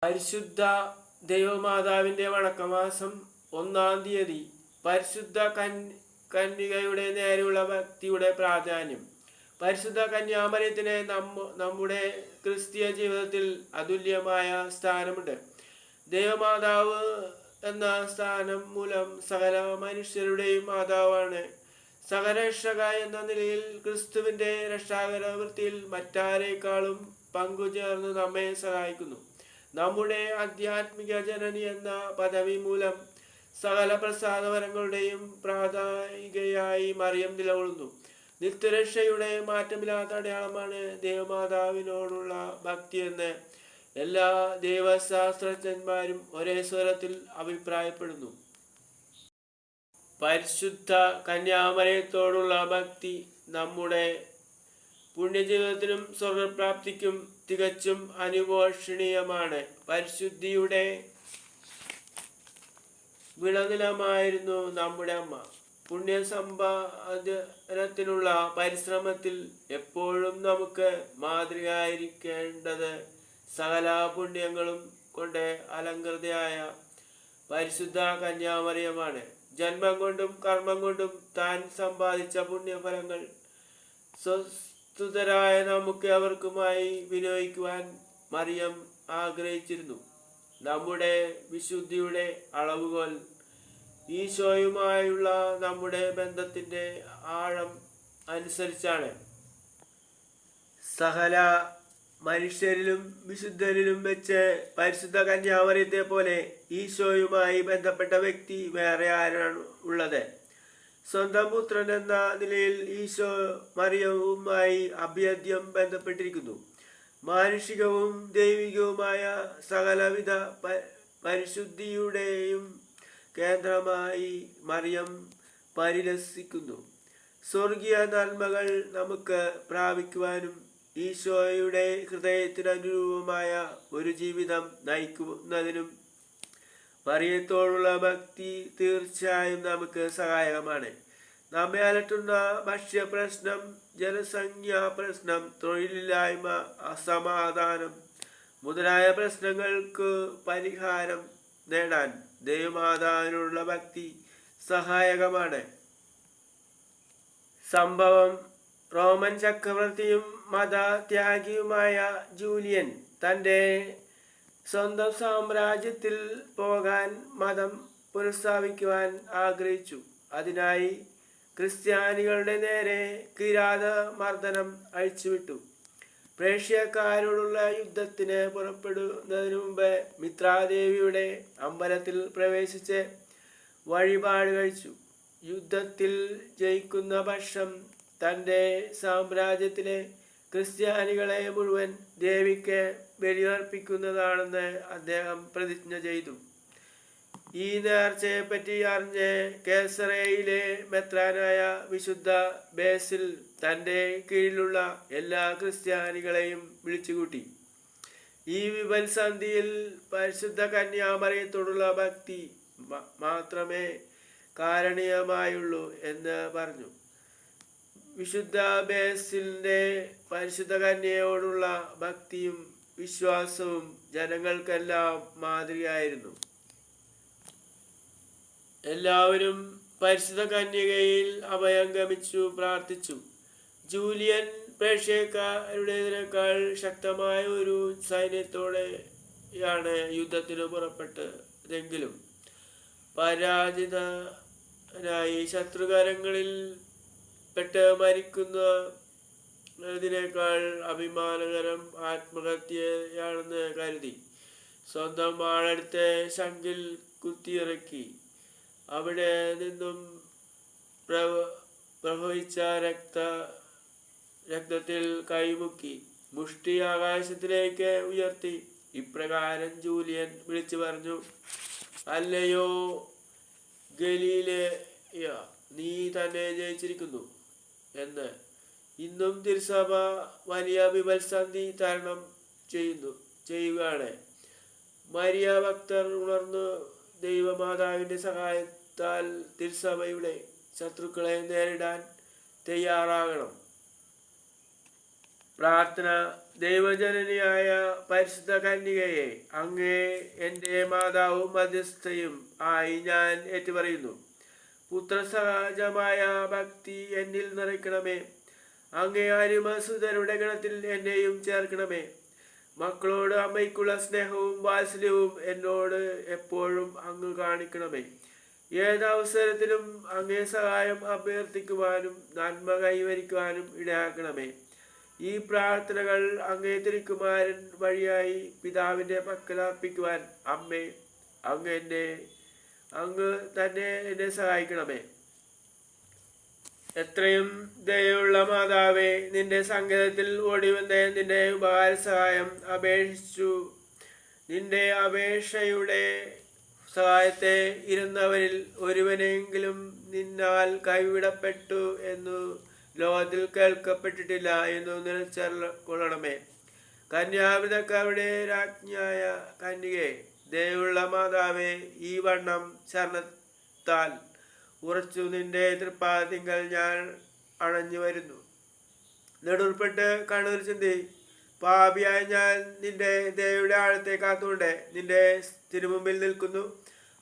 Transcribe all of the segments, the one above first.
പരിശുദ്ധ ദൈവമാതാവിൻ്റെ വണക്കമാസം 1-ാം തീയതി. പരിശുദ്ധ കന്യകയുടെ നേരെയുള്ള ഭക്തിയുടെ പ്രാധാന്യം. പരിശുദ്ധ കന്യാമറിയത്തിന് നമ്മുടെ ക്രിസ്തീയ ജീവിതത്തിൽ അതുല്യമായ സ്ഥാനമുണ്ട്. ദൈവമാതാവ് എന്ന സ്ഥാനം മൂലം സകല മനുഷ്യരുടെയും മാതാവാണ്. സഹരക്ഷക എന്ന നിലയിൽ ക്രിസ്തുവിൻ്റെ രക്ഷാകര വൃത്തിയിൽ മറ്റാരേക്കാളും പങ്കുചേർന്ന് നമ്മെ സഹായിക്കുന്നു. നമ്മുടെ ആധ്യാത്മിക ജനനി എന്ന പദവി മൂലം സകല പ്രസാദവരങ്ങളുടെയും പ്രാധായികയായി മറിയം നിലകൊള്ളുന്നു. നിത്യരക്ഷയുടെ മാറ്റമില്ലാത്ത അടയാളമാണ് ദൈവമാതാവിനോടുള്ള ഭക്തിയെന്ന് എല്ലാ ദൈവശാസ്ത്രജ്ഞന്മാരും ഒരേ സ്വരത്തിൽ അഭിപ്രായപ്പെടുന്നു. പരിശുദ്ധ കന്യാമറിയത്തോടുള്ള ഭക്തി നമ്മുടെ പുണ്യജീവിതത്തിനും സ്വർഗപ്രാപ്തിക്കും തികച്ചും അനുപോഷണീയമാണ്. പരിശുദ്ധിയുടെ വിളനിലമായിരുന്നു നമ്മുടെ അമ്മ. പുണ്യസമ്പാദനത്തിനുള്ള പരിശ്രമത്തിൽ എപ്പോഴും നമുക്ക് മാതൃകയായിരിക്കേണ്ടത് സകല പുണ്യങ്ങളും കൊണ്ട് അലങ്കൃതയായ പരിശുദ്ധ കന്യാമറിയമാണ്. ജന്മം കൊണ്ടും കർമ്മം കൊണ്ടും താൻ സമ്പാദിച്ച പുണ്യഫലങ്ങൾ സ്വസ്തുതരായ നമുക്ക് അവർക്കുമായി വിനിയോഗിക്കുവാൻ മറിയം ആഗ്രഹിച്ചിരുന്നു. നമ്മുടെ വിശുദ്ധിയുടെ അളവുകോൽ ഈശോയുമായുള്ള നമ്മുടെ ബന്ധത്തിൻ്റെ ആഴം അനുസരിച്ചാണ്. സകല മനുഷ്യരിലും വിശുദ്ധരിലും വെച്ച് പരിശുദ്ധ കന്യാമറിയത്തെ പോലെ ഈശോയുമായി ബന്ധപ്പെട്ട വ്യക്തി വേറെ ആരാണ് ഉള്ളത്? സ്വന്തം പുത്രൻ എന്ന നിലയിൽ ഈശോ മറിയവുമായി അഭേദ്യം ബന്ധപ്പെട്ടിരിക്കുന്നു. മാനുഷികവും ദൈവികവുമായ സകലവിധ പരിശുദ്ധിയുടെയും കേന്ദ്രമായി മറിയം പരിലസിക്കുന്നു. സ്വർഗീയ നന്മകൾ നമുക്ക് പ്രാപിക്കുവാനും ഈശോയുടെ ഹൃദയത്തിനനുരൂപമായ ഒരു ജീവിതം നയിക്കുന്നതിനും മറിയത്തോടുള്ള ഭക്തി തീർച്ചയായും നമുക്ക് സഹായകമാണ്. നമ്മെ അലട്ടുന്ന ഭക്ഷ്യപ്രശ്നം, ജനസംഖ്യാ പ്രശ്നം, തൊഴിലില്ലായ്മ, അസമാധാനം മുതലായ പ്രശ്നങ്ങൾക്ക് പരിഹാരം നേടാൻ ദൈവമാതാവിനുള്ള ഭക്തി സഹായകമാണ്. സംഭവം: റോമൻ ചക്രവർത്തിയും മതത്യാഗിയുമായ ജൂലിയൻ തൻ്റെ സ്വന്തം സാമ്രാജ്യത്തിൽ പോകാൻ മതം പുനഃസ്ഥാപിക്കുവാൻ ആഗ്രഹിച്ചു. അതിനായി ക്രിസ്ത്യാനികളുടെ നേരെ കിരാതമർദ്ദനം അഴിച്ചുവിട്ടു. പ്രേഷ്യക്കാരോടുള്ള യുദ്ധത്തിന് പുറപ്പെടുന്നതിനു മുമ്പ് മിത്രാദേവിയുടെ അമ്പലത്തിൽ പ്രവേശിച്ച് വഴിപാട് കഴിച്ചു. യുദ്ധത്തിൽ ജയിക്കുന്ന പക്ഷം തൻ്റെ സാമ്രാജ്യത്തിലെ ക്രിസ്ത്യാനികളെ മുഴുവൻ ദേവിക്ക് ബലിയർപ്പിക്കുന്നതാണെന്ന് അദ്ദേഹം പ്രതിജ്ഞ ചെയ്തു. ഈ നേർച്ചയെപ്പറ്റി അറിഞ്ഞ് കേസറയിലെ മെത്രാനായ വിശുദ്ധ ബേസിൽ തൻ്റെ കീഴിലുള്ള എല്ലാ ക്രിസ്ത്യാനികളെയും വിളിച്ചുകൂട്ടി. ഈ വിഭത്സന്ധിയിൽ പരിശുദ്ധ കന്യാമറിയത്തോടുള്ള ഭക്തി മാത്രമേ കാരണീയമായുള്ളൂ എന്ന് പറഞ്ഞു. വിശുദ്ധ ബേസിലിൻ്റെ പരിശുദ്ധ കന്യയോടുള്ള ഭക്തിയും വിശ്വാസവും ജനങ്ങൾക്കെല്ലാം മാതൃകയായിരുന്നു. എല്ലാവരും പരിശുദ്ധ കന്യകയിൽ അഭയം ഗമിച്ചു പ്രാർത്ഥിച്ചു. ജൂലിയൻ പ്രേഷ്യക്കാരുടേതിനേക്കാൾ ശക്തമായ ഒരു സൈന്യത്തോടെയാണ് യുദ്ധത്തിന് പുറപ്പെട്ടതെങ്കിലും പരാജിതനായി ശത്രുകരങ്ങളിൽ പെട്ട് മരിക്കുന്നതിനേക്കാൾ അഭിമാനകരം ആത്മഹത്യയാണെന്ന് കരുതി സ്വന്തം ആളെടുത്ത് ശംഖിൽ കുത്തിയിറക്കി. അവിടെ നിന്നും പ്രവഹിച്ച രക്തത്തിൽ കൈമുക്കി മുഷ്ടി ആകാശത്തിലേക്ക് ഉയർത്തി ഇപ്രകാരം ജൂലിയൻ വിളിച്ചു പറഞ്ഞു: അല്ലയോ ഗലീലയ, നീ തന്നെ ജയിച്ചിരിക്കുന്നു എന്ന്. ഇന്നും തിരുസഭ വലിയ വിഭത്സന്ധി തരണം ചെയ്യുകയാണ്. മരിയ ഭക്തർ ഉണർന്നു ദൈവമാതാവിൻ്റെ സഹായത്താൽ തിരുസഭയുടെ ശത്രുക്കളെ നേരിടാൻ തയ്യാറാകണം. പ്രാർത്ഥന. ദൈവജനനിയായ പരിശുദ്ധ കന്യകയെ, അങ്ങേ എൻ്റെ മാതാവും മധ്യസ്ഥയും ആയി ഞാൻ ഏറ്റുപറയുന്നു. പുത്രസഹജമായ ഭക്തി എന്നിൽ നിറയ്ക്കണമേ. അങ്ങേ അരുമസുതരുടെ ഗണത്തിൽ എന്നെയും ചേർക്കണമേ. മക്കളോട് അമ്മയ്ക്കുള്ള സ്നേഹവും വാത്സല്യവും എന്നോട് എപ്പോഴും അങ്ങ് കാണിക്കണമേ. ഏതവസരത്തിലും അങ്ങേ സഹായം അഭ്യർത്ഥിക്കുവാനും നന്മ കൈവരിക്കുവാനും ഇടയാക്കണമേ. ഈ പ്രാർത്ഥനകൾ അങ്ങേ തിരുക്കുമാരൻ വഴിയായി പിതാവിൻ്റെ പക്കൽ അർപ്പിക്കുവാൻ അമ്മേ, അങ്ങ് തന്നെ എന്നെ സഹായിക്കണമേ. എത്രയും ദയുള്ള മാതാവേ, നിന്റെ സങ്കേതത്തിൽ ഓടിവന്ന് നിന്റെ ഉപകാര സഹായം അപേക്ഷിച്ചു. നിന്റെ അപേക്ഷയുടെ സഹായത്തെ ഇരുന്നവരിൽ ഒരുവനെങ്കിലും നിന്നാൽ കൈവിടപ്പെട്ടു എന്നു ലോകത്തിൽ കേൾക്കപ്പെട്ടിട്ടില്ല എന്നു നിലച്ചൊള്ളണമേ. കന്യാവൃതക്കാരുടെ രാജ്ഞിയായ കന്യകേ, ദയുള്ള മാതാവേ, ഈ വണ്ണം ശരണത്താൽ ഉറച്ചു നിന്റെ തൃപ്പാദത്തിങ്കൽ ഞാൻ അണഞ്ഞു വരുന്നു. നെടുർപ്പെട്ട് കണ്ണൂർ ചിന്തി പാപിയായ ഞാൻ നിന്റെ ദയയുടെ ആഴത്തെ കാത്തുകൊണ്ട് നിന്റെ തിരുമുമ്പിൽ നിൽക്കുന്നു.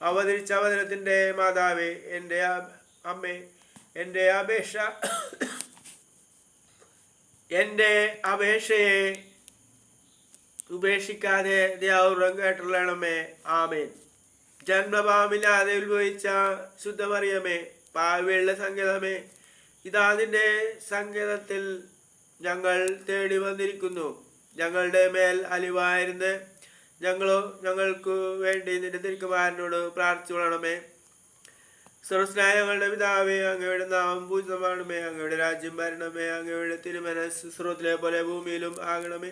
അവതരിച്ച അവതരത്തിൻ്റെ മാതാവേ, എൻ്റെ അമ്മേ, എൻ്റെ അപേക്ഷയെ ഉപേക്ഷിക്കാതെ ദയാപൂർവം കേട്ടുള്ളണമേ. ആമേൻ. ജന്മപാപമില്ലാതെ ഉത്ഭവിച്ച ശുദ്ധമറിയമേ, പാവിയുള്ള സങ്കേതമേ, ഇതാ നിന്റെ സങ്കേതത്തിൽ ഞങ്ങൾ തേടി വന്നിരിക്കുന്നു. ഞങ്ങളുടെ മേൽ അലിവായിരുന്ന് ഞങ്ങൾക്ക് വേണ്ടി നിന്റെ തിരുക്കുമാരനോട് പ്രാർത്ഥിച്ചു കൊള്ളണമേ. സർവ്വസ്നായ ഞങ്ങളുടെ പിതാവേ, അങ്ങയുടെ നാമം പൂജിതമാണമേ. അങ്ങയുടെ രാജ്യം വരണമേ. അങ്ങയുടെ തിരുമനസ് സ്രോതത്തിലെ പോലെ ഭൂമിയിലും ആകണമേ.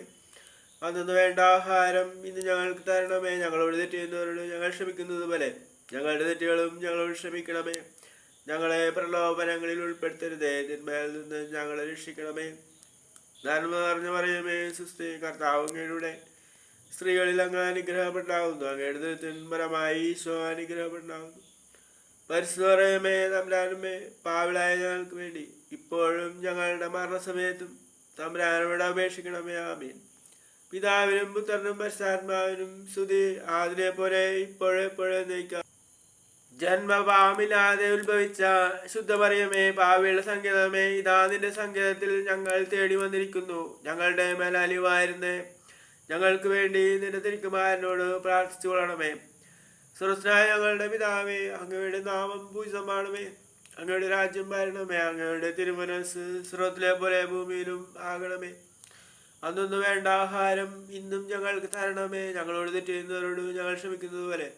അന്നു വേണ്ട ആഹാരം ഇന്ന് ഞങ്ങൾക്ക് തരണമേ. ഞങ്ങളോട് തെറ്റ് ചെയ്യുന്നവരോട് ഞങ്ങൾ ക്ഷമിക്കുന്നത് പോലെ ഞങ്ങളുടെ തെറ്റുകളും ഞങ്ങളോട് ക്ഷമിക്കണമേ. ഞങ്ങളെ പ്രലോഭനങ്ങളിൽ ഉൾപ്പെടുത്തരുതേ, തിന്മയിൽ നിന്ന് ഞങ്ങളെ രക്ഷിക്കണമേ. നന്മ നിറഞ്ഞ മറിയമേ, സുസ്ഥി, കർത്താവ് അങ്ങയുടെ സ്ത്രീകളിൽ അങ്ങ് അനുഗ്രഹപ്പെട്ടാകുന്നു. അങ്ങയുടെ ദുരിതന്മരമായി ഈശോ അനുഗ്രഹപ്പെട്ടാകുന്നു. പരിശുദ്ധ മറിയമേ, തമ്പുരാനുമേ, പാപികളായ ഞങ്ങൾക്ക് വേണ്ടി ഇപ്പോഴും ഞങ്ങളുടെ മരണസമയത്തും തമ്പുരാനോട് അപേക്ഷിക്കണമേ. ആമീൻ. പിതാവിനും പുത്രനും പരിശുദ്ധാത്മാവിനും സ്തുതി, ആദിലെ പോലെ ഇപ്പോഴെപ്പോഴേ നയിക്കാം. ജന്മപാപമില്ലാതെ ഉത്ഭവിച്ച ശുദ്ധമറിയമേ, പാപികളുടെ സങ്കേതമേ, ഇതാ നിന്റെ സങ്കേതത്തിൽ ഞങ്ങൾ തേടി വന്നിരിക്കുന്നു. ഞങ്ങളുടെ മേൽ അലിവായിരുന്ന് ഞങ്ങൾക്ക് വേണ്ടി നിന്റെ തിരുക്കുമാരനോട് പ്രാർത്ഥിച്ചു കൊള്ളണമേ. സ്വർഗ്ഗസ്ഥനായ ഞങ്ങളുടെ പിതാവേ, അങ്ങയുടെ നാമം പൂജിതമാണമേ. അങ്ങയുടെ രാജ്യം വരണമേ. അങ്ങയുടെ തിരുമനസ് സ്വർഗ്ഗത്തിലെ പോലെ ഭൂമിയിലും ആകണമേ. അന്നു വേണ്ട ആഹാരം ഇന്നും ഞങ്ങൾക്ക് തരണമേ. ഞങ്ങളോട് തെറ്റ് ചെയ്യുന്നവരോട് ഞങ്ങൾ ക്ഷമിക്കുന്നത് പോലെ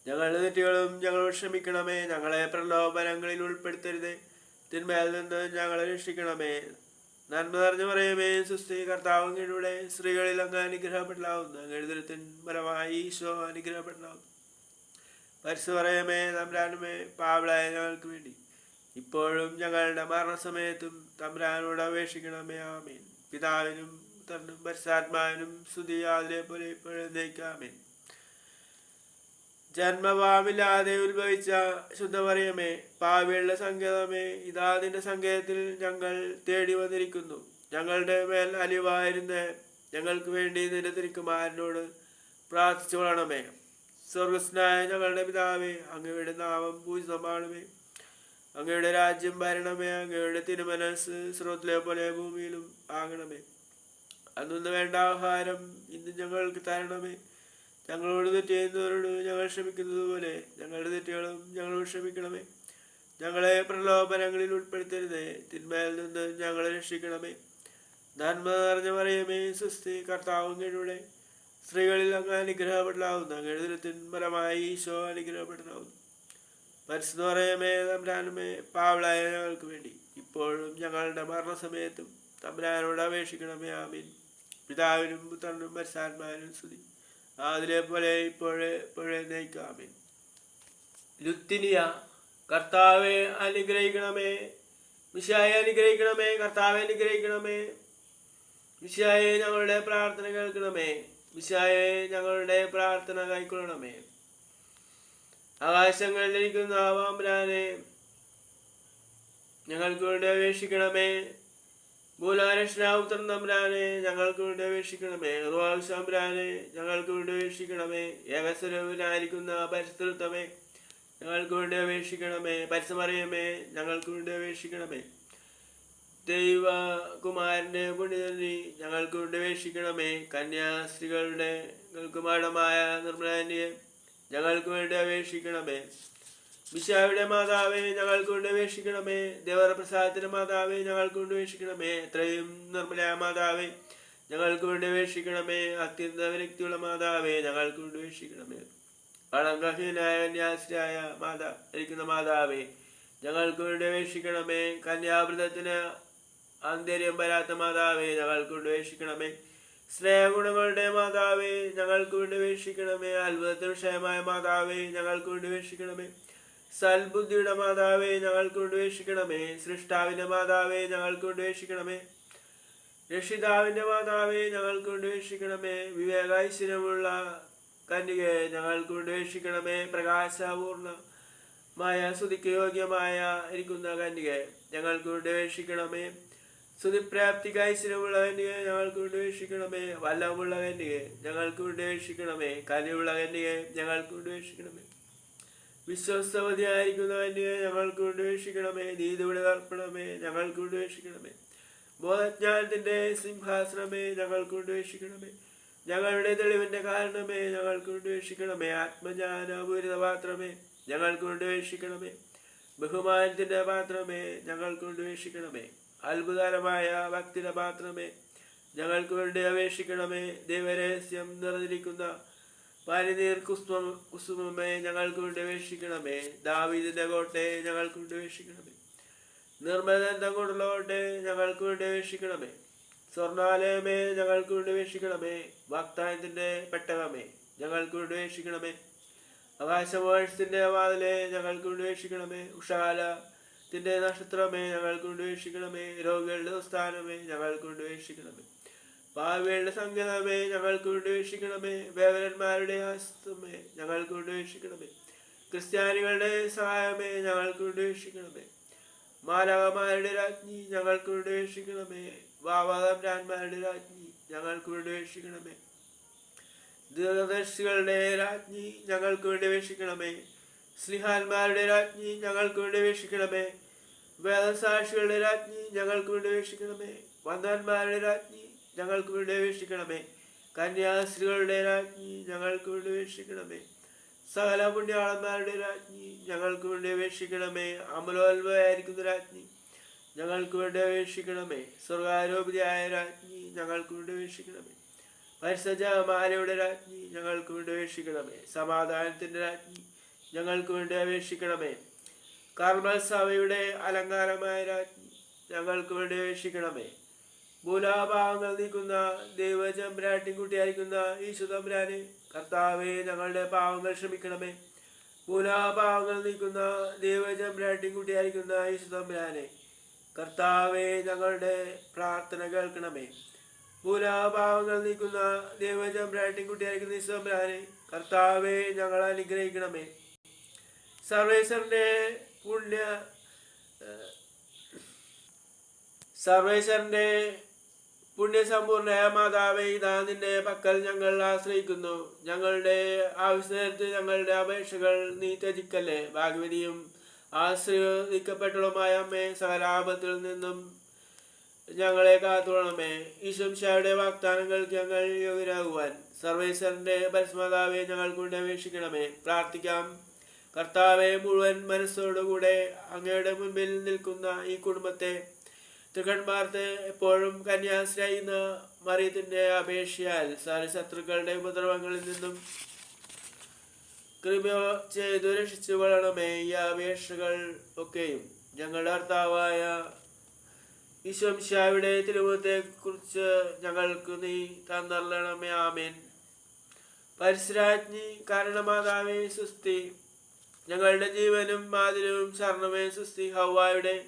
ഞങ്ങളുടെ തെറ്റുകളും ഞങ്ങളോട് ക്ഷമിക്കണമേ. ഞങ്ങളെ പ്രലോഭനങ്ങളിൽ ഉൾപ്പെടുത്തരുതേ, തിന്മയിൽ നിന്ന് ഞങ്ങളെ രക്ഷിക്കണമേ. നന്മ നിറഞ്ഞ മറിയമേ, സുസ്ഥി, കർത്താവ് അങ്ങയുടെ സ്ത്രീകളിൽ അങ്ങ് അനുഗ്രഹപ്പെട്ടാവുന്നു. അങ്ങയുടെ ദുരിതത്തിൻ ഫലമായി ഈശോ അനുഗ്രഹപ്പെട്ടാവുന്നു. പരിശുദ്ധ മറിയമേ, തമ്പുരാനുമേ, പാപികളായ ഞങ്ങൾക്ക് വേണ്ടി ഇപ്പോഴും ഞങ്ങളുടെ മരണസമയത്തും തമ്പുരാനോട് അപേക്ഷിക്കണമേ. ആമേൻ. പിതാവിനും പുത്രനും പരിശുദ്ധാത്മാവിനും സ്തുതി, ആദിലെ പോലെ ഇപ്പോഴും എന്നേക്കുമാമേൻ. ജന്മപാപമില്ലാതെ ഉത്ഭവിച്ച ശുദ്ധമറിയമേ, പാപികളുടെ സങ്കേതമേ, ഇതാ നിന്റെ സങ്കേതത്തിൽ ഞങ്ങൾ തേടി വന്നിരിക്കുന്നു. ഞങ്ങളുടെ മേൽ അലിവായിരുന്ന് ഞങ്ങൾക്ക് വേണ്ടി നിന്റെ തിരുക്കുമാരനോട് പ്രാർത്ഥിച്ചു കൊള്ളണമേ. സ്വർഗ്ഗസ്ഥനായ ഞങ്ങളുടെ പിതാവേ, അങ്ങയുടെ നാമം പൂജിതമാണമേ. അങ്ങയുടെ രാജ്യം വരണമേ. അങ്ങയുടെ തിരുമനസ് സ്വർഗ്ഗത്തിലെ പോലെ ഭൂമിയിലും ആകണമേ. അന്നു വേണ്ട ആഹാരം ഇന്ന് ഞങ്ങൾക്ക് തരണമേ. ഞങ്ങളോട് തെറ്റ് ചെയ്യുന്നവരോട് ഞങ്ങൾ ക്ഷമിക്കുന്നത് പോലെ ഞങ്ങളുടെ തെറ്റുകളും ഞങ്ങളോട് ക്ഷമിക്കണമേ. ഞങ്ങളെ പ്രലോഭനങ്ങളിൽ ഉൾപ്പെടുത്തരുതേ, തിന്മയിൽ നിന്ന് ഞങ്ങളെ രക്ഷിക്കണമേ. നന്മ നിറഞ്ഞ മറിയമേ, സുസ്ഥി, കർത്താവ് അങ്ങയുടെ സ്ത്രീകളിൽ അങ്ങ് അനുഗ്രഹപ്പെട്ടാവുന്നു. അങ്ങയുടെ ദുരിതത്തിൻ ഫലമായി ഈശോ അനുഗ്രഹപ്പെട്ടാവുന്നു. പരിശുദ്ധ മറിയമേ, തമ്പുരാനുമേ, പാപികളായ ഞങ്ങൾക്ക് വേണ്ടി ഇപ്പോഴും ഞങ്ങളുടെ മരണസമയത്തും തമ്പുരാനോട് അപേക്ഷിക്കണമേ. ആമീൻ. പിതാവിനും പുത്രനും പരിശുദ്ധാത്മാവിനും സ്തുതി, അതിലെ പോലെ ഇപ്പോഴേ നയിക്കാമേ. ലുത്തിനിയ. കർത്താവെ അനുഗ്രഹിക്കണമേ. മിശിഹായെ അനുഗ്രഹിക്കണമേ. കർത്താവെ അനുഗ്രഹിക്കണമേ. മിശിഹായെ ഞങ്ങളുടെ പ്രാർത്ഥന കേൾക്കണമേ. മിശിഹായെ ഞങ്ങളുടെ പ്രാർത്ഥന കൈക്കൊള്ളണമേ. ആകാശങ്ങളിലിരിക്കുന്ന തമ്പുരാനെ ഞങ്ങൾക്ക് വേണ്ടി അപേക്ഷിക്കണമേ. മൂലാരക്ഷനാപുത്രൻ തമ്പുരാനെ ഞങ്ങൾക്ക് വേണ്ടി അപേക്ഷിക്കണമേ. റുവാവ് തമ്പുരാനെ ഞങ്ങൾക്ക് വേണ്ടി അപേക്ഷിക്കണമേ. ഏകസ്വരൂപനായിരിക്കുന്ന പരിശുദ്ധമേ ഞങ്ങൾക്ക് വേണ്ടി അപേക്ഷിക്കണമേ. പരിസമറിയമേ ഞങ്ങൾക്ക് വേണ്ടി അപേക്ഷിക്കണമേ. ദൈവകുമാരന്റെ പുണ്യതന്നി ഞങ്ങൾക്ക് വേണ്ടി അപേക്ഷിക്കണമേ. കന്യാസ്ത്രീകളുടെ കുമാരമായ നിർമ്മലാന്യെ ഞങ്ങൾക്ക് വേണ്ടി അപേക്ഷിക്കണമേ. മിശായുടെ മാതാവേ ഞങ്ങൾക്ക് വേണ്ടി അപേക്ഷിക്കണമേ. ദേവപ്രസാദത്തിന്റെ മാതാവേ ഞങ്ങൾക്ക് വേണ്ടി അപേക്ഷിക്കണമേ. എത്രയും നിർമ്മല മാതാവേ ഞങ്ങൾക്ക് വേണ്ടി അപേക്ഷിക്കണമേ. അത്യന്ത വിരക്തിയുള്ള മാതാവേ ഞങ്ങൾക്ക് വേണ്ടി അപേക്ഷിക്കണമേ. കളങ്കഹീനായ കന്യാസ്ത്രീയായ ഇരിക്കുന്ന മാതാവേ ഞങ്ങൾക്ക് വേണ്ടി അപേക്ഷിക്കണമേ. കന്യാവ്രതത്തിന് ആന്തര്യം വരാത്ത മാതാവേ ഞങ്ങൾക്ക് വേണ്ടി അപേക്ഷിക്കണമേ. സ്നേഹഗുണങ്ങളുടെ മാതാവേ ഞങ്ങൾക്ക് വേണ്ടി അപേക്ഷിക്കണമേ. അത്ഭുതത്തിന് വിഷയമായ മാതാവേ ഞങ്ങൾക്ക് വേണ്ടി അപേക്ഷിക്കണമേ. സൽബുദ്ധിയുടെ മാതാവേ ഞങ്ങൾക്ക് വേണ്ടി അപേക്ഷിക്കണമേ. സൃഷ്ടാവിന്റെ മാതാവേ ഞങ്ങൾക്ക് വേണ്ടി അപേക്ഷിക്കണമേ. രക്ഷിതാവിന്റെ മാതാവേ ഞങ്ങൾക്ക് വേണ്ടി അപേക്ഷിക്കണമേ. വിവേകാശ്വരമുള്ള കന്യകയെ ഞങ്ങൾക്ക് വേണ്ടി അപേക്ഷിക്കണമേ. പ്രകാശപൂർണമായ സ്തുതിക്ക് യോഗ്യമായ ഇരിക്കുന്ന കന്യകയെ ഞങ്ങൾക്ക് വേണ്ടി അപേക്ഷിക്കണമേ. സ്തുതിപ്രാപ്തിക്ക് ഐശ്വര്യമുള്ള കന്യകയെ ഞങ്ങൾക്ക് വേണ്ടി അപേക്ഷിക്കണമേ. വല്ലമുള്ള കന്യകയെ ഞങ്ങൾക്ക് വേണ്ടി അപേക്ഷിക്കണമേ. കനിയുള്ള കന്യകയെ ഞങ്ങൾക്ക് വേണ്ടി അപേക്ഷിക്കണമേ. വിശ്വസ്തവതിയായിരിക്കുന്ന കന്യകയെ ഞങ്ങൾക്ക് വേണ്ടി അപേക്ഷിക്കണമേ. നീതിയുടെ അർപ്പണമേ ഞങ്ങൾക്ക് വേണ്ടി അപേക്ഷിക്കണമേ. ബോധജ്ഞാനത്തിന്റെ സിംഹാസനമേ ഞങ്ങൾക്ക് വേണ്ടി അപേക്ഷിക്കണമേ. ഞങ്ങളുടെ തെളിവിന്റെ കാരണമേ ഞങ്ങൾക്ക് വേണ്ടി അപേക്ഷിക്കണമേ. ആത്മജ്ഞാനപൂരിത പാത്രമേ ഞങ്ങൾക്ക് വേണ്ടി അപേക്ഷിക്കണമേ. ബഹുമാനത്തിന്റെ പാത്രമേ ഞങ്ങൾക്ക് വേണ്ടി അപേക്ഷിക്കണമേ. അത്ഭുതകരമായ ഭക്തിയുടെ പാത്രമേ ഞങ്ങൾക്ക് വേണ്ടി അപേക്ഷിക്കണമേ. ദൈവരഹസ്യം നിറഞ്ഞിരിക്കുന്ന പാലിനീർ കുസുമമേ ഞങ്ങൾക്ക് വേണ്ടി അപേക്ഷിക്കണമേ. ദാവീദിന്റെ കോട്ടയെ ഞങ്ങൾക്ക് വേണ്ടി അപേക്ഷിക്കണമേ. നിർമ്മലദന്തം കൊണ്ടുള്ള കോട്ടയെ ഞങ്ങൾക്ക് വേണ്ടി അപേക്ഷിക്കണമേ. സ്വർണാലയമേ ഞങ്ങൾക്ക് വേണ്ടി അപേക്ഷിക്കണമേ. വാഗ്ദാനത്തിന്റെ പെട്ടകമേ ഞങ്ങൾക്ക് വേണ്ടി അപേക്ഷിക്കണമേ. ആകാശവാഴ്ചത്തിന്റെ വാതിലെ ഞങ്ങൾക്ക് വേണ്ടി അപേക്ഷിക്കണമേ. ഉഷാലത്തിന്റെ നക്ഷത്രമേ ഞങ്ങൾക്ക് വേണ്ടി അപേക്ഷിക്കണമേ. രോഗികളുടെ സ്ഥാനമേ ഞങ്ങൾക്ക് വേണ്ടി അപേക്ഷിക്കണമേ. പാവികളുടെ സങ്കേതമേ ഞങ്ങൾക്ക് വേണ്ടി അപേക്ഷിക്കണമേ. വേവരന്മാരുടെ ആസ്തമേ ഞങ്ങൾക്ക് വേണ്ടി അപേക്ഷിക്കണമേ. ക്രിസ്ത്യാനികളുടെ സഹായമേ ഞങ്ങൾക്ക് വേണ്ടി അപേക്ഷിക്കണമേ. മാലാഖമാരുടെ രാജ്ഞി ഞങ്ങൾക്ക് വേണ്ടി അപേക്ഷിക്കണമേ. വാവാതംരാന്മാരുടെ രാജ്ഞി ഞങ്ങൾക്ക് വേണ്ടി അപേക്ഷിക്കണമേ. ദീർഘദർശികളുടെ രാജ്ഞി ഞങ്ങൾക്ക് വേണ്ടി അപേക്ഷിക്കണമേ. സ്ലിഹാന്മാരുടെ രാജ്ഞി ഞങ്ങൾക്ക് വേണ്ടി അപേക്ഷിക്കണമേ. വേദസാക്ഷികളുടെ രാജ്ഞി ഞങ്ങൾക്ക് വേണ്ടി അപേക്ഷിക്കണമേ. വന്ദന്മാരുടെ രാജ്ഞി ഞങ്ങൾക്ക് വേണ്ടി അപേക്ഷിക്കണമേ. കന്യാസ്ത്രീകളുടെ രാജ്ഞി ഞങ്ങൾക്ക് വേണ്ടി അപേക്ഷിക്കണമേ. സകല പുണ്യാളന്മാരുടെ രാജ്ഞി ഞങ്ങൾക്ക് വേണ്ടി അപേക്ഷിക്കണമേ. അമലോത്ഭയായിരിക്കുന്ന രാജ്ഞി ഞങ്ങൾക്ക് വേണ്ടി അപേക്ഷിക്കണമേ. സ്വർഗാരോപിതയായ രാജ്ഞി ഞങ്ങൾക്ക് വേണ്ടി അപേക്ഷിക്കണമേ. പരിസജമാലയുടെ രാജ്ഞി ഞങ്ങൾക്ക് വേണ്ടി അപേക്ഷിക്കണമേ. സമാധാനത്തിന്റെ രാജ്ഞി ഞങ്ങൾക്ക് വേണ്ടി അപേക്ഷിക്കണമേ. കർമ്മൽ സഭയുടെ അലങ്കാരമായ രാജ്ഞി ഞങ്ങൾക്ക് വേണ്ടി അപേക്ഷിക്കണമേ. ഭൂലാഭാവങ്ങൾ നീക്കുന്ന ദൈവചമ്പ്രാട്ടിൻകുട്ടിയായിരിക്കുന്ന ഈശുതമ്പുരാനെ കർത്താവേ ഞങ്ങളുടെ പാവങ്ങൾ ക്ഷമിക്കണമേ. ഭൂലാഭാവങ്ങൾ നീക്കുന്ന ദൈവചമ്പ്രാട്ടിൻകുട്ടിയായിരിക്കുന്ന ഈശുതമ്പുരാനെ കർത്താവേ ഞങ്ങളുടെ പ്രാർത്ഥന കേൾക്കണമേ. ഭൂലാഭാവങ്ങൾ നീക്കുന്ന ദൈവചമ്പ്രാട്ടിൻകുട്ടിയായിരിക്കുന്ന ഈശുതമ്പുരാനെ കർത്താവേ ഞങ്ങളെ അനുഗ്രഹിക്കണമേ. സർവേശ്വരന്റെ പുണ്യസമ്പൂർണയ മാതാവേ ഇതാ നിന്റെ പക്കൽ ഞങ്ങൾ ആശ്രയിക്കുന്നു. ഞങ്ങളുടെ ആവശ്യനേരത്ത് ഞങ്ങളുടെ അപേക്ഷകൾ നീ ത്യജിക്കല്ലേ. ഭാഗ്യവതിയും ആശ്രയിക്കപ്പെട്ടുള്ളതുമായ അമ്മേ സകലാപത്തിൽ നിന്നും ഞങ്ങളെ കാത്തുകൊള്ളണമേ. ഈശോമിശിഹായുടെ വാഗ്ദാനങ്ങൾക്ക് ഞങ്ങൾ യോഗ്യരാകുവാൻ സർവേശ്വരന്റെ പരിശുദ്ധമാതാവേ ഞങ്ങൾക്ക് വേണ്ടി അപേക്ഷിക്കണമേ. പ്രാർത്ഥിക്കാം. കർത്താവെ മുഴുവൻ മനസ്സോടുകൂടെ അങ്ങയുടെ മുൻപിൽ നിൽക്കുന്ന ഈ കുടുംബത്തെ തൃക്കൺമാർത്ത് എപ്പോഴും കന്യാസ്ത്രീയായിരുന്ന മറിയത്തിന്റെ അപേക്ഷയാൽ ശത്രുക്കളുടെ ഉപദ്രവങ്ങളിൽ നിന്നും കൃപ ചെയ്തു രക്ഷിച്ചു കൊള്ളണമേ. ഈ അപേക്ഷകൾ ഒക്കെയും ഞങ്ങളുടെ കർത്താവായ ഈശോമിശിഹായുടെ തിരുമുഖത്തെ കുറിച്ച് ഞങ്ങൾക്ക് നീ തന്നരണമേ. ആമേൻ. പരിശുദ്ധരാജ്ഞി കാരണമാതാവേ സുസ്തി. ഞങ്ങളുടെ ജീവനും മാതിരവും ശരണമേ സുസ്തി. ഹവ്വായുടെ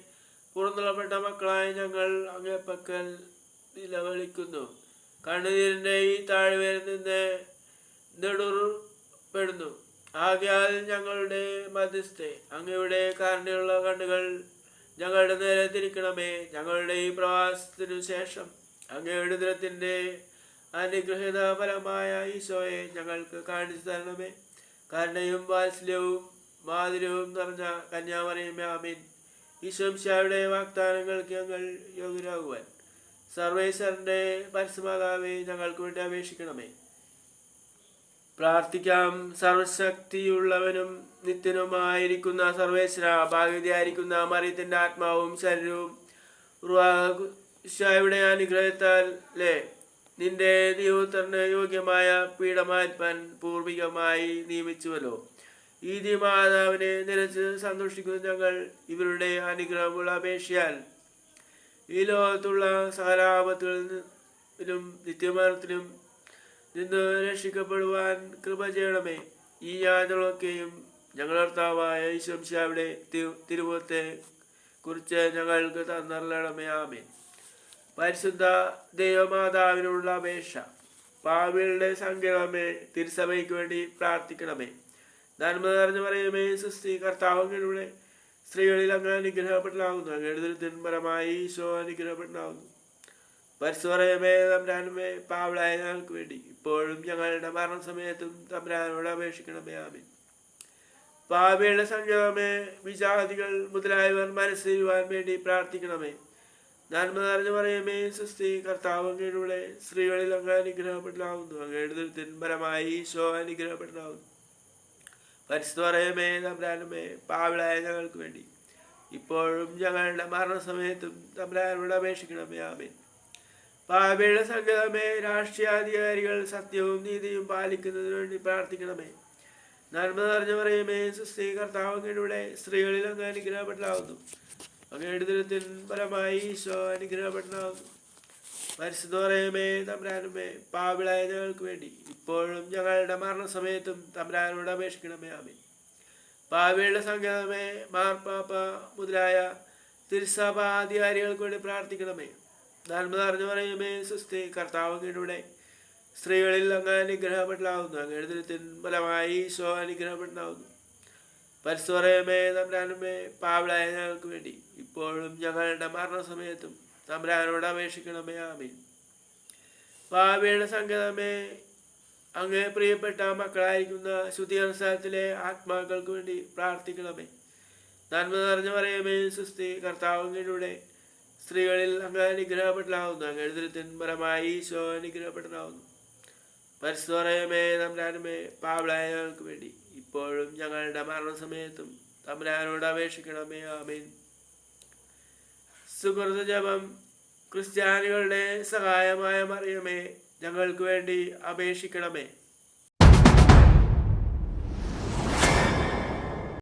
പുറന്തള്ളപ്പെട്ട മക്കളായ ഞങ്ങൾ അങ്ങേപ്പക്കൽ നിലവിളിക്കുന്നു. കണ്ണുനീരിന്റെ ഈ താഴ്വരയിൽ നിന്ന് നെടുറുപ്പെടുന്നു. ആകയാൽ ഞങ്ങളുടെ മധ്യസ്ഥെ അങ്ങയുടെ കാരുണ്യമുള്ള കണ്ണുകൾ ഞങ്ങളുടെ നേരെ തിരിക്കണമേ. ഞങ്ങളുടെ ഈ പ്രവാസത്തിനു ശേഷം അങ്ങയുടെ ദിനത്തിൻ്റെ അനുഗ്രഹീത ഫലമായ ഈശോയെ ഞങ്ങൾക്ക് കാണിച്ചു തരണമേ. കരുണയും വാത്സല്യവും മാധുര്യവും നിറഞ്ഞ കന്യാമറിയമേ, ആമീൻ. ഈശോമിശിഹായുടെ വാഗ്ദാനങ്ങൾക്ക് ഞങ്ങൾ യോഗ്യരാകുവാൻ സർവേശ്വരൻ്റെ പരസ്യമാതാവേ, ഞങ്ങൾക്ക് വേണ്ടി അപേക്ഷിക്കണമേ. പ്രാർത്ഥിക്കാം. സർവശക്തിയുള്ളവനും നിത്യനുമായിരിക്കുന്ന സർവേശ്വര, ഭാഗ്യവതിയായിരിക്കുന്ന മറിയത്തിൻ്റെ ആത്മാവും ശരീരവും ഈശോയുടെ അനുഗ്രഹത്താലേ നിന്റെ ദൈവോത്തരന് യോഗ്യമായ പീഠമാൽപ്പാൻ പൂർവികമായി നിയമിച്ചുവല്ലോ. ഈ ദൈവമാതാവിനെ നിരച്ച് സന്തോഷിക്കുന്ന ഞങ്ങൾ ഇവരുടെ അനുഗ്രഹമുള്ള അപേക്ഷയാൽ ഈ ലോകത്തുള്ള സകലാപത്തിലും നിത്യമരണത്തിലും നിന്ന് രക്ഷിക്കപ്പെടുവാൻ കൃപ ചെയ്യണമേ. ഈ യാതകളൊക്കെയും ഞങ്ങളുടെ കർത്താവായ ഈശോമിശിഹായുടെ തിരുമുഖത്തെ കുറിച്ച് ഞങ്ങൾക്ക് തന്നറിയണമേ. ആമേൻ. പരിശുദ്ധ ദൈവമാതാവിനുള്ള അപേക്ഷ. പാപികളുടെ സങ്കേതമേ, തിരുസഭയ്ക്ക് വേണ്ടി പ്രാർത്ഥിക്കണമേ. നന്മ നിറഞ്ഞു പറയുമേ, സുസ്തി, കർത്താവ് അങ്ങയുടെ സ്ത്രീകളിൽ അങ്ങ് അനുഗ്രഹപ്പെട്ടാകുന്നു. അങ്ങയുടെ ദുരിതപരമായി ഈശോ അനുഗ്രഹപ്പെട്ടാകുന്നു. പരിശുദ്ധമേ, തമ്പുരാനുമേ, പാവളായ ഞങ്ങൾക്ക് വേണ്ടി ഇപ്പോഴും ഞങ്ങളുടെ മരണസമയത്തും തമ്പുരാനോട് അപേക്ഷിക്കണമേ. ആമേൻ. പാപികളുടെ സങ്കേതമേ, വിജാതികൾ മുതലായവർ മനസ്സിരുവാൻ വേണ്ടി പ്രാർത്ഥിക്കണമേ. നന്മ നിറഞ്ഞു പറയുമേ, സുസ്തി, കർത്താവ് അങ്ങയുടെ സ്ത്രീകളിൽ അങ്ങ് അനുഗ്രഹപ്പെട്ടാകുന്നു. അങ്ങയുടെ ദുരിതപരമായി ഈശോ അനുഗ്രഹപ്പെട്ടാകുന്നു. പരിശുദ്ധമേ, തമ്പുരാനുമേ, പാവളായ ഞങ്ങൾക്ക് വേണ്ടി ഇപ്പോഴും ഞങ്ങളുടെ മരണസമയത്തും തമ്പുരാനോട് അപേക്ഷിക്കണമേ. ആമേൻ. പാപികളുടെ സങ്കേതമേ, രാഷ്ട്രീയാധികാരികൾ സത്യവും നീതിയും പാലിക്കുന്നതിന് വേണ്ടി പ്രാർത്ഥിക്കണമേ. നന്മ നിറഞ്ഞു പറയുമേ, സുസ്തി, കർത്താവ് അങ്ങയുടെ സ്ത്രീകളിൽ അങ്ങ് അനുഗ്രഹപ്പെട്ടാകുന്നു. അങ്ങയുടെ ദുരിതത്തിൻ ഫലമായി ഈശോ അനുഗ്രഹപ്പെട്ടാകുന്നു. പരിശുദ്ധമേ, തമ്പുരാനുമേ, പാപികളായ ഞങ്ങൾക്ക് വേണ്ടി ഇപ്പോഴും ഞങ്ങളുടെ മരണസമയത്തും തമ്പുരാനോട് അപേക്ഷിക്കണമേ. ആമേൻ. പാപികളുടെ സങ്കേതമേ, മാർപ്പാപ്പ മുതലായ തിരുസഭാധികാരികൾക്ക് വേണ്ടി പ്രാർത്ഥിക്കണമേ. നന്മ നിറഞ്ഞു പറയുമേ, സുസ്തി, കർത്താവ് അങ്ങയുടെ സ്ത്രീകളിൽ അങ്ങ് അനുഗ്രഹപ്പെട്ടാകുന്നു. അങ്ങയുടെ ദുരിതത്തിൻ ഫലമായി ഈശോ അനുഗ്രഹപ്പെട്ടാകുന്നു. പരിശുദ്ധമേ, തമ്പുരാനുമേ, പാപികളായ ഞങ്ങൾക്ക് വേണ്ടി ഇപ്പോഴും ഞങ്ങളുടെ മരണസമയത്തും തമ്പുരാനോട് അപേക്ഷിക്കണമേ. ആമേൻ. പാപികളുടെ സങ്കേതമേ, അങ്ങ് പ്രിയപ്പെട്ട മക്കളായിരിക്കുന്ന ശുദ്ധീകരണ സ്ഥലത്തിലെ ആത്മാക്കൾക്ക് വേണ്ടി പ്രാർത്ഥിക്കണമേ. നന്മ നിറഞ്ഞു പറയുമേ, സുസ്തി, കർത്താവ് അങ്ങയുടെ സ്ത്രീകളിൽ അങ്ങ് അനുഗ്രഹപ്പെട്ടാകുന്നു. അങ്ങയുടെ ദുരിതത്തിൻ ഫലമായി ഈശോ അനുഗ്രഹപ്പെട്ടാകുന്നു. പരിശുദ്ധമേ, തമ്പുരാനുമേ, പാപികളായ ഞങ്ങൾക്ക് വേണ്ടി ഇപ്പോഴും ഞങ്ങളുടെ മരണസമയത്തും തമ്പുരാനോട് അപേക്ഷിക്കണമേ. ആമേൻ. സുകൃത ജപം. ക്രിസ്ത്യാനികളുടെ സഹായമായ മറിയമേ, ഞങ്ങൾക്ക് വേണ്ടി അപേക്ഷിക്കണമേ.